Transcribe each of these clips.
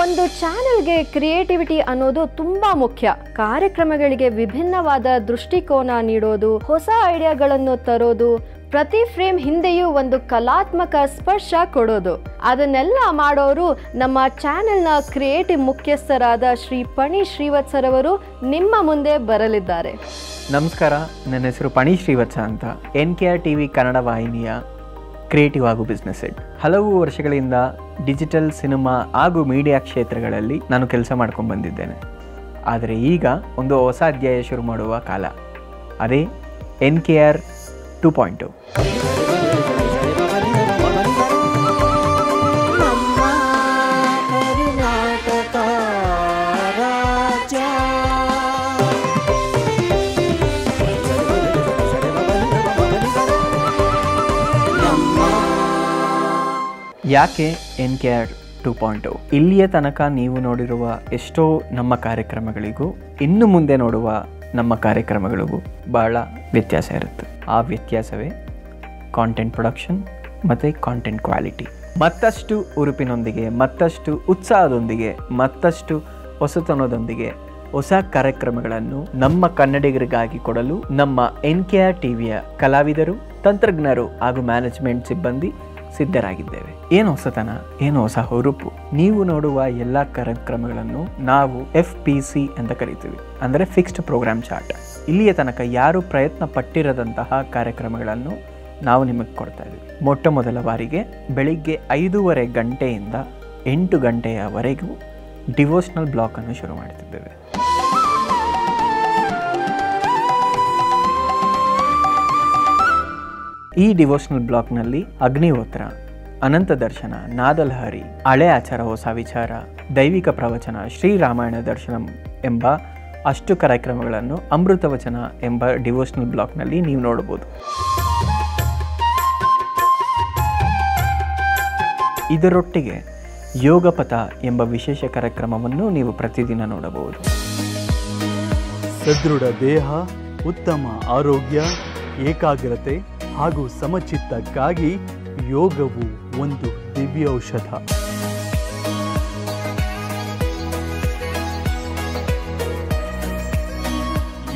ಒಂದು ಚಾನೆಲ್ಗೆ ಕ್ರಿಯೇಟಿವಿಟಿ ಅನ್ನೋದು ತುಂಬಾ ಮುಖ್ಯ. ಕಾರ್ಯಕ್ರಮಗಳಿಗೆ ವಿಭಿನ್ನವಾದ ದೃಷ್ಟಿಕೋನ ನೀಡೋದು, ಹೊಸ ಐಡಿಯಾಗಳನ್ನು ತರೋದು, ಪ್ರತಿ ಫ್ರೇಮ್ ಹಿಂದೆಯೂ ಒಂದು ಕಲಾತ್ಮಕ ಸ್ಪರ್ಶ ಕೊಡೋದು, ಅದನ್ನೆಲ್ಲ ಮಾಡೋರು ನಮ್ಮ ಚಾನೆಲ್ನ ಕ್ರಿಯೇಟಿವ್ ಮುಖ್ಯಸ್ಥರಾದ ಶ್ರೀ ಪಣಿ ಶ್ರೀವತ್ಸರವರು ನಿಮ್ಮ ಮುಂದೆ ಬರಲಿದ್ದಾರೆ. ನಮಸ್ಕಾರ, ನನ್ನ ಹೆಸರು ಪಣಿ ಶ್ರೀವತ್ಸ ಅಂತ. NKR TV ಕನ್ನಡ ವಾಹಿನಿಯ ಕ್ರಿಯೇಟಿವ್ ಹಾಗೂ ಬಿಸ್ನೆಸ್ ಹೆಡ್. ಹಲವು ವರ್ಷಗಳಿಂದ ಡಿಜಿಟಲ್ ಸಿನಿಮಾ ಹಾಗೂ ಮೀಡಿಯಾ ಕ್ಷೇತ್ರಗಳಲ್ಲಿ ನಾನು ಕೆಲಸ ಮಾಡ್ಕೊಂಡು ಬಂದಿದ್ದೇನೆ. ಆದರೆ ಈಗ ಒಂದು ಹೊಸ ಅಧ್ಯಾಯ ಶುರು ಮಾಡುವ ಕಾಲ, ಅದೇ NKR 2.0. ಯಾಕೆ NKR 2.0? ಇಲ್ಲಿಯ ತನಕ ನೀವು ನೋಡಿರುವ ಎಷ್ಟೋ ನಮ್ಮ ಕಾರ್ಯಕ್ರಮಗಳಿಗೂ ಇನ್ನು ಮುಂದೆ ನೋಡುವ ನಮ್ಮ ಕಾರ್ಯಕ್ರಮಗಳಿಗೂ ಬಹಳ ವ್ಯತ್ಯಾಸ ಇರುತ್ತೆ. ಆ ವ್ಯತ್ಯಾಸವೇ ಕಾಂಟೆಂಟ್ ಪ್ರೊಡಕ್ಷನ್ ಮತ್ತು ಕಾಂಟೆಂಟ್ ಕ್ವಾಲಿಟಿ. ಮತ್ತಷ್ಟು ಉರುಪಿನೊಂದಿಗೆ, ಮತ್ತಷ್ಟು ಉತ್ಸಾಹದೊಂದಿಗೆ, ಮತ್ತಷ್ಟು ಹೊಸತನದೊಂದಿಗೆ ಹೊಸ ಕಾರ್ಯಕ್ರಮಗಳನ್ನು ನಮ್ಮ ಕನ್ನಡಿಗರಿಗಾಗಿ ಕೊಡಲು ನಮ್ಮ NKR TVಯ ಕಲಾವಿದರು, ತಂತ್ರಜ್ಞರು ಹಾಗೂ ಮ್ಯಾನೇಜ್ಮೆಂಟ್ ಸಿಬ್ಬಂದಿ ಸಿದ್ಧರಾಗಿದ್ದೇವೆ. ಏನು ಹೊಸತನ, ಏನು ಹೊಸ ಹುರುಪು. ನೀವು ನೋಡುವ ಎಲ್ಲ ಕಾರ್ಯಕ್ರಮಗಳನ್ನು ನಾವು FPC ಅಂತ ಕರಿತೀವಿ, ಅಂದರೆ ಫಿಕ್ಸ್ಡ್ ಪ್ರೋಗ್ರಾಮ್ ಚಾರ್ಟ್. ಇಲ್ಲಿಯ ತನಕ ಯಾರು ಪ್ರಯತ್ನ ಪಟ್ಟಿರದಂತಹ ಕಾರ್ಯಕ್ರಮಗಳನ್ನು ನಾವು ನಿಮಗೆ ಕೊಡ್ತಾ ಇದ್ದೀವಿ. ಮೊಟ್ಟ ಮೊದಲ ಬಾರಿಗೆ ಬೆಳಿಗ್ಗೆ 5:30 ಗಂಟೆಯಿಂದ 8 ಗಂಟೆಯವರೆಗೂ ಡಿವೋಷನಲ್ ಬ್ಲಾಕ್ ಅನ್ನು ಶುರು ಮಾಡುತ್ತಿದ್ದೇವೆ. ಈ ಡಿವೋಷನಲ್ ಬ್ಲಾಕ್ನಲ್ಲಿ ಅಗ್ನಿಹೋತ್ರ, ಅನಂತ ದರ್ಶನ, ನಾದಲಹರಿ, ಹಳೆ ಆಚಾರ ಹೊಸ ವಿಚಾರ, ದೈವಿಕ ಪ್ರವಚನ, ಶ್ರೀರಾಮಾಯಣ ದರ್ಶನಂ ಎಂಬ ಅಷ್ಟು ಕಾರ್ಯಕ್ರಮಗಳನ್ನು ಅಮೃತವಚನ ಎಂಬ ಡಿವೋಷನಲ್ ಬ್ಲಾಕ್ನಲ್ಲಿ ನೀವು ನೋಡಬಹುದು. ಇದರೊಟ್ಟಿಗೆ ಯೋಗಪಥ ಎಂಬ ವಿಶೇಷ ಕಾರ್ಯಕ್ರಮವನ್ನು ನೀವು ಪ್ರತಿದಿನ ನೋಡಬಹುದು. ಸದೃಢ ದೇಹ, ಉತ್ತಮ ಆರೋಗ್ಯ, ಏಕಾಗ್ರತೆ ಹಾಗೂ ಸಮಚಿತ್ತಕ್ಕಾಗಿ ಯೋಗವು ಒಂದು ದಿವ್ಯ ಔಷಧ.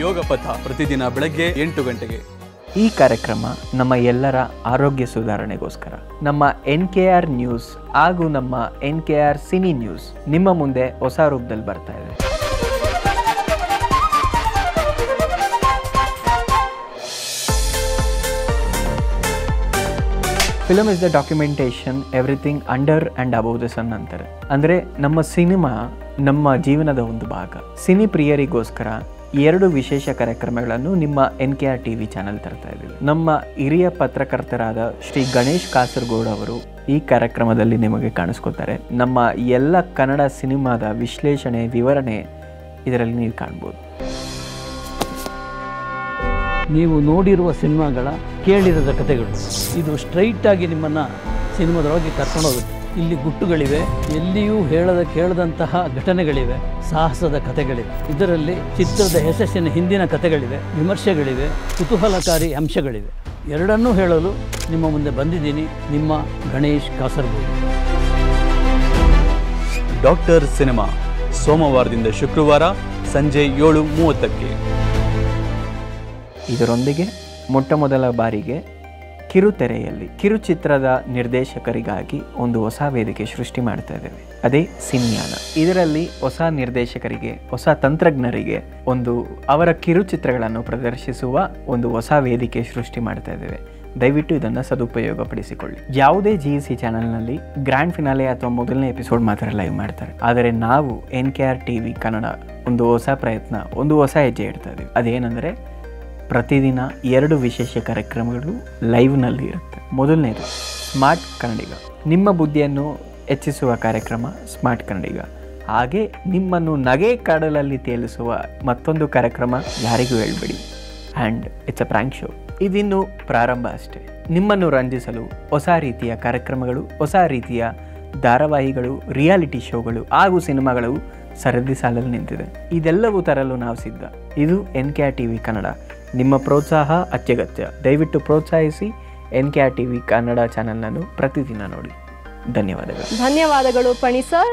ಯೋಗಪಥ ಪ್ರತಿದಿನ ಬೆಳಗ್ಗೆ 8 ಗಂಟೆಗೆ. ಈ ಕಾರ್ಯಕ್ರಮ ನಮ್ಮ ಎಲ್ಲರ ಆರೋಗ್ಯ ಸುಧಾರಣೆಗೋಸ್ಕರ. ನಮ್ಮ NKR ನ್ಯೂಸ್ ಹಾಗೂ ನಮ್ಮ NKR ಸಿನಿ ನ್ಯೂಸ್ ನಿಮ್ಮ ಮುಂದೆ ಹೊಸ ರೂಪದಲ್ಲಿ ಬರ್ತಾ ಇದೆ. Film is the documentation everything under and above the sun ಅಂತಾರೆ. ಅಂದರೆ ನಮ್ಮ ಸಿನಿಮಾ ನಮ್ಮ ಜೀವನದ ಒಂದು ಭಾಗ. ಸಿನಿ ಪ್ರಿಯರಿಗೋಸ್ಕರ 2 ವಿಶೇಷ ಕಾರ್ಯಕ್ರಮಗಳನ್ನು ನಿಮ್ಮ NKR TV ಚಾನೆಲ್ ತರ್ತಾ ಇದ್ದೀವಿ. ನಮ್ಮ ಹಿರಿಯ ಪತ್ರಕರ್ತರಾದ ಶ್ರೀ ಗಣೇಶ್ ಕಾಸರಗೋಡು ಅವರು ಈ ಕಾರ್ಯಕ್ರಮದಲ್ಲಿ ನಿಮಗೆ ಕಾಣಿಸ್ಕೊತಾರೆ. ನಮ್ಮ ಎಲ್ಲ ಕನ್ನಡ ಸಿನಿಮಾದ ವಿಶ್ಲೇಷಣೆ, ವಿವರಣೆ ಇದರಲ್ಲಿ ನೀವು ಕಾಣ್ಬೋದು. ನೀವು ನೋಡಿರುವ ಸಿನಿಮಾಗಳ ಕೇಳಿರದ ಕಥೆಗಳು, ಇದು ಸ್ಟ್ರೈಟಾಗಿ ನಿಮ್ಮನ್ನು ಸಿನಿಮಾದೊಳಗೆ ಕರ್ಕೊಂಡೋಗುತ್ತೆ. ಇಲ್ಲಿ ಗುಟ್ಟುಗಳಿವೆ, ಎಲ್ಲಿಯೂ ಕೇಳದಂತಹ ಘಟನೆಗಳಿವೆ, ಸಾಹಸದ ಕಥೆಗಳಿವೆ. ಇದರಲ್ಲಿ ಚಿತ್ರದ ಯಶಸ್ಸಿನ ಹಿಂದಿನ ಕಥೆಗಳಿವೆ, ವಿಮರ್ಶೆಗಳಿವೆ, ಕುತೂಹಲಕಾರಿ ಅಂಶಗಳಿವೆ. ಎರಡನ್ನೂ ಹೇಳಲು ನಿಮ್ಮ ಮುಂದೆ ಬಂದಿದ್ದೀನಿ, ನಿಮ್ಮ ಗಣೇಶ್ ಕಾಸರಗೋಡು. ಡಾಕ್ಟರ್ ಸಿನಿಮಾ ಸೋಮವಾರದಿಂದ ಶುಕ್ರವಾರ ಸಂಜೆ 7:30ಕ್ಕೆ. ಇದರೊಂದಿಗೆ ಮೊಟ್ಟ ಮೊದಲ ಬಾರಿಗೆ ಕಿರುತೆರೆಯಲ್ಲಿ ಕಿರುಚಿತ್ರದ ನಿರ್ದೇಶಕರಿಗಾಗಿ ಒಂದು ಹೊಸ ವೇದಿಕೆ ಸೃಷ್ಟಿ ಮಾಡ್ತಾ ಇದ್ದೇವೆ. ಅದೇ ಸಿನಿಯಾನ. ಇದರಲ್ಲಿ ಹೊಸ ನಿರ್ದೇಶಕರಿಗೆ, ಹೊಸ ತಂತ್ರಜ್ಞರಿಗೆ ಒಂದು ಅವರ ಕಿರುಚಿತ್ರಗಳನ್ನು ಪ್ರದರ್ಶಿಸುವ ಒಂದು ಹೊಸ ವೇದಿಕೆ ಸೃಷ್ಟಿ ಮಾಡ್ತಾ ಇದ್ದೇವೆ. ದಯವಿಟ್ಟು ಇದನ್ನು ಸದುಪಯೋಗಪಡಿಸಿಕೊಳ್ಳಿ. ಯಾವುದೇ GEC ಚಾನೆಲ್ನಲ್ಲಿ ಗ್ರ್ಯಾಂಡ್ ಫಿನಾಲೆ ಅಥವಾ ಮೊದಲನೇ ಎಪಿಸೋಡ್ ಮಾತ್ರ ಲೈವ್ ಮಾಡ್ತಾರೆ. ಆದರೆ ನಾವು NKR TV ಕನ್ನಡ ಒಂದು ಹೊಸ ಪ್ರಯತ್ನ, ಒಂದು ಹೊಸ ಹೆಜ್ಜೆ ಇಡ್ತಾ ಇದ್ದೀವಿ. ಅದೇನೆಂದರೆ ಪ್ರತಿದಿನ 2 ವಿಶೇಷ ಕಾರ್ಯಕ್ರಮಗಳು ಲೈವ್ನಲ್ಲಿ ಇರುತ್ತೆ. ಮೊದಲನೇದು ಸ್ಮಾರ್ಟ್ ಕನ್ನಡಿಗ, ನಿಮ್ಮ ಬುದ್ಧಿಯನ್ನು ಹೆಚ್ಚಿಸುವ ಕಾರ್ಯಕ್ರಮ ಸ್ಮಾರ್ಟ್ ಕನ್ನಡಿಗ. ಹಾಗೆ ನಿಮ್ಮನ್ನು ನಗೆ ಕಾಡಲಲ್ಲಿ ತೇಲಿಸುವ ಮತ್ತೊಂದು ಕಾರ್ಯಕ್ರಮ ಯಾರಿಗೂ ಹೇಳ್ಬೇಡಿ, and it's a prank show. ಇದಿನ್ನು ಪ್ರಾರಂಭ ಅಷ್ಟೇ. ನಿಮ್ಮನ್ನು ರಂಜಿಸಲು ಹೊಸ ರೀತಿಯ ಕಾರ್ಯಕ್ರಮಗಳು, ಹೊಸ ರೀತಿಯ ಧಾರಾವಾಹಿಗಳು, ರಿಯಾಲಿಟಿ ಶೋಗಳು ಹಾಗೂ ಸಿನಿಮಾಗಳು ಸರದಿ ಸಾಲಲ್ಲಿ ನಿಂತಿದೆ. ಇದೆಲ್ಲವೂ ತರಲು ನಾವು ಸಿದ್ಧ. ಇದು NKR TV ಕನ್ನಡ. ನಿಮ್ಮ ಪ್ರೋತ್ಸಾಹ ಅತ್ಯಗತ್ಯ. ದಯವಿಟ್ಟು ಪ್ರೋತ್ಸಾಹಿಸಿ. NKR TV ಕನ್ನಡ ಚಾನೆಲ್ನನ್ನು ಪ್ರತಿದಿನ ನೋಡಿ. ಧನ್ಯವಾದಗಳು. ಧನ್ಯವಾದಗಳು ಪಣಿ ಸರ್.